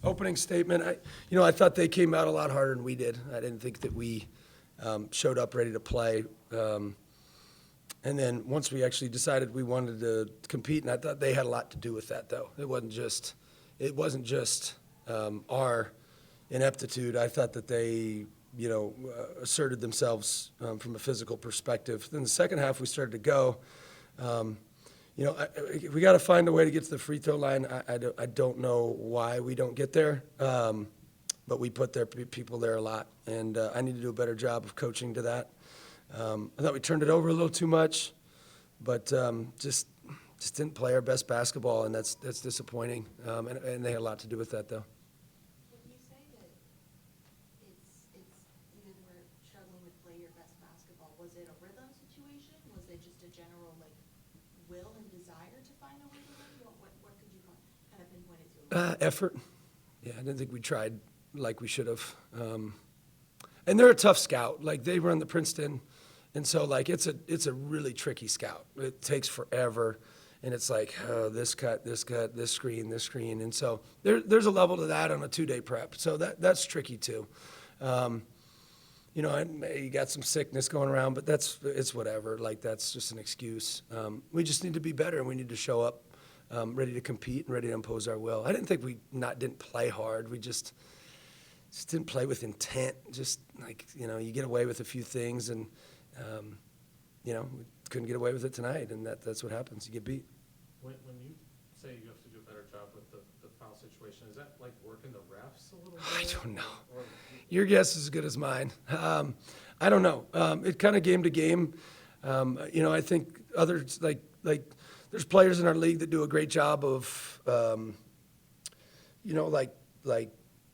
Opening statement, I thought they came out a lot harder than we did. I didn't think that we showed up ready to play. And then once we actually decided we wanted to compete, and I thought they had a lot to do with that, though. It wasn't just our ineptitude. I thought that they, asserted themselves from a physical perspective. Then the second half, we started to go. We got to find a way to get to the free throw line. I don't know why we don't get there, but we put their people there a lot, and I need to do a better job of coaching to that. I thought we turned it over a little too much, but just didn't play our best basketball, and that's disappointing. And they had a lot to do with that, though. When you say that you guys were struggling to play your best basketball, was it a rhythm situation? Was it just a general will and desire to find a way to win? What could you kind of pinpoint it to? Effort. Yeah, I didn't think we tried like we should have. And they're a tough scout. They run the Princeton. And so, it's a really tricky scout. It takes forever, and it's this cut, this screen. And so there's a level to that on a 2-day prep. So that's tricky too. You got some sickness going around, but it's whatever. That's just an excuse. We just need to be better, and we need to show up ready to compete and ready to impose our will. I didn't think we didn't play hard. We just didn't play with intent. Just you get away with a few things, and we couldn't get away with it tonight, and that's what happens. You get beat. When you say you have to do a better job with the foul situation, is that working the refs a little bit? I don't know. Your guess is as good as mine. I don't know. It kind of game to game. I think others there's players in our league that do a great job of,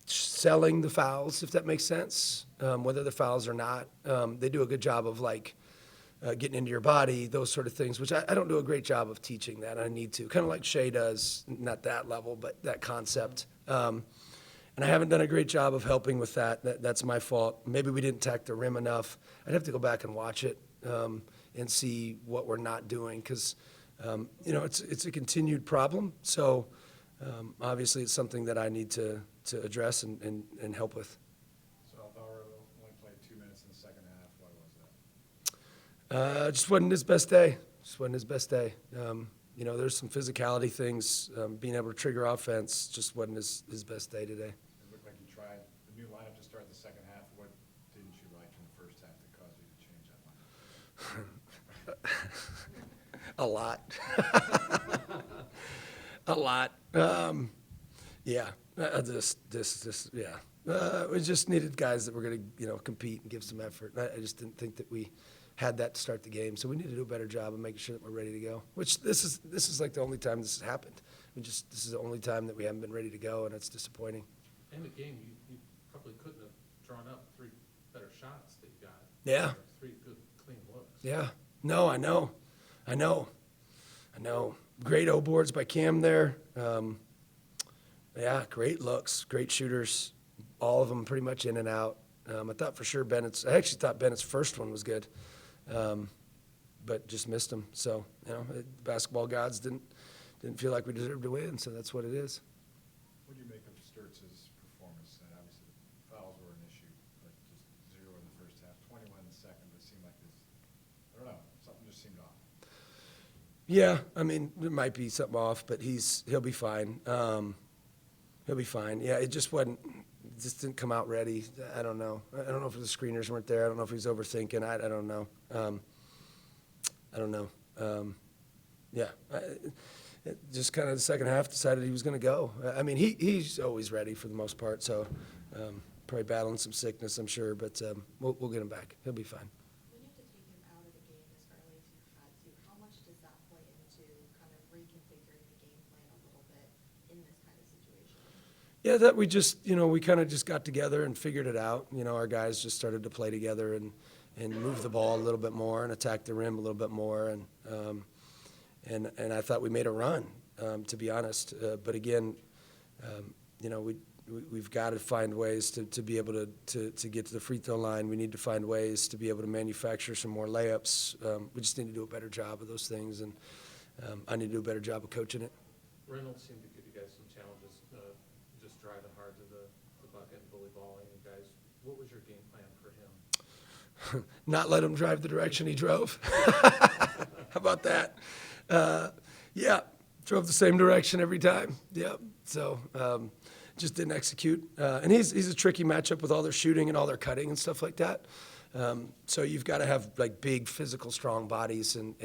selling the fouls, if that makes sense, whether the fouls or not. They do a good job of getting into your body, those sort of things, which I don't do a great job of teaching that. I need to, kind of like Shea does, not that level, but that concept. And I haven't done a great job of helping with that. That's my fault. Maybe we didn't tack the rim enough. I'd have to go back and watch it and see what we're not doing, because it's a continued problem. So obviously it's something that I need to address and help with. So Alvaro only played 2 minutes in the second half. Why was that? Just wasn't his best day. There's some physicality things. Being able to trigger offense just wasn't his best day today. It looked like you tried the new lineup to start the second half. What didn't you like in the first half that caused you to change that lineup? A lot. A lot. Yeah. We just needed guys that were going to, compete and give some effort. I just didn't think that we had that to start the game. So we need to do a better job of making sure that we're ready to go. Which this is the only time this has happened. This is the only time that we haven't been ready to go, and it's disappointing. In the game, you probably couldn't have drawn up 3 better shots that you got. Yeah. 3 good, clean looks. Yeah. No, I know. Great O boards by Cam there. Great looks, great shooters. All of them pretty much in and out. I thought for sure Bennett's first one was good, but just missed him. So, basketball gods didn't feel like we deserved to win, so that's what it is. What do you make of Sturtz's performance? And obviously, fouls were an issue, but just 0 in the first half, 21 in the second, but it seemed like something just seemed off. Yeah, there might be something off, but he'll be fine. He'll be fine. Yeah, it just didn't come out ready. I don't know. I don't know if the screeners weren't there. I don't know if he was overthinking. I don't know. Just kind of the second half decided he was going to go. He's always ready for the most part, so probably battling some sickness, I'm sure, but we'll get him back. He'll be fine. When you have to take him out of the game as early as you've had to, how much does that play into kind of reconfiguring the game plan a little bit in this kind of situation? Yeah, that we just, we kind of just got together and figured it out. Our guys just started to play together and move the ball a little bit more and attack the rim a little bit more. And I thought we made a run, to be honest. But again, we've got to find ways to be able to get to the free throw line. We need to find ways to be able to manufacture some more layups. We just need to do a better job of those things, and I need to do a better job of coaching it. Reynolds seemed to give you guys some challenges just driving hard to the bucket and bully balling you guys. What was your game plan for him? Not let him drive the direction he drove. How about that? Yeah, drove the same direction every time. Yeah, so just didn't execute. And he's a tricky matchup with all their shooting and all their cutting and stuff like that. So you've got to have like big, physical, strong bodies, and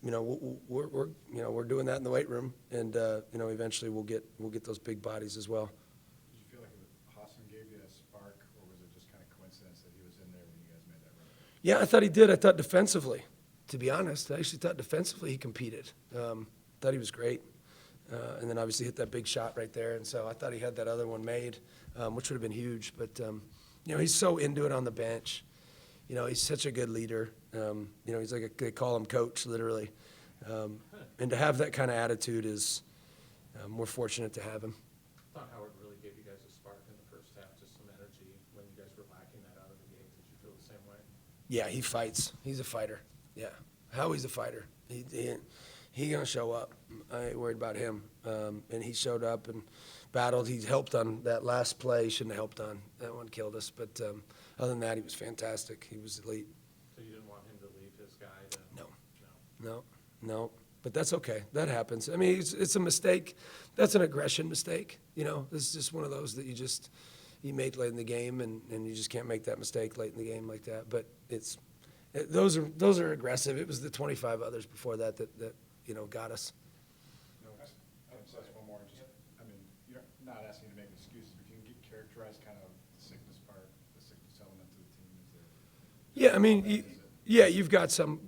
you know, we're doing that in the weight room, and you know, eventually we'll get those big bodies as well. Did you feel like Hawson gave you a spark, or was it just kind of coincidence that he was in there when you guys made that run? Yeah, I thought he did. I thought defensively, to be honest, I actually thought defensively he competed. Thought he was great. And then obviously hit that big shot right there. And so I thought he had that other one made, which would have been huge. But, you know, he's so into it on the bench. You know, he's such a good leader. You know, he's like they call him coach, literally. And to have that kind of attitude is, we're fortunate to have him. I thought Howard really gave you guys a spark in the first half, just some energy when you guys were lacking that out of the gate. Did you feel the same way? Yeah, he fights. He's a fighter. Yeah. Howie's a fighter. He gonna show up. I ain't worried about him. And he showed up and battled. He helped on that last play. He shouldn't have helped on. That one killed us. But other than that, he was fantastic. He was elite. So you didn't want him to leave his guy to? No. No. But that's okay. That happens. I mean, it's a mistake. That's an aggression mistake. You know, it's just one of those that you made late in the game, and you just can't make that mistake late in the game like that. But those are aggressive. It was the 25 others before that you know, got us. No, I would say one more. Just, I mean, you're not asking you to make excuses, but can you characterize kind of the sickness part, the sickness element to the team? Is there? Yeah, I mean, you've got some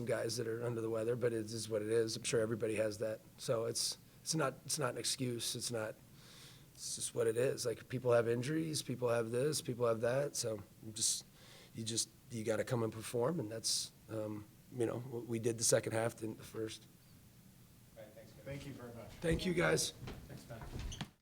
guys that are under the weather, but it is what it is. I'm sure everybody has that. So it's not an excuse. It's just what it is. Like, people have injuries, people have this, people have that. So you got to come and perform, and that's you know, what we did the second half, didn't the first. Thank you very much. Thank you, guys. Thanks, Matt.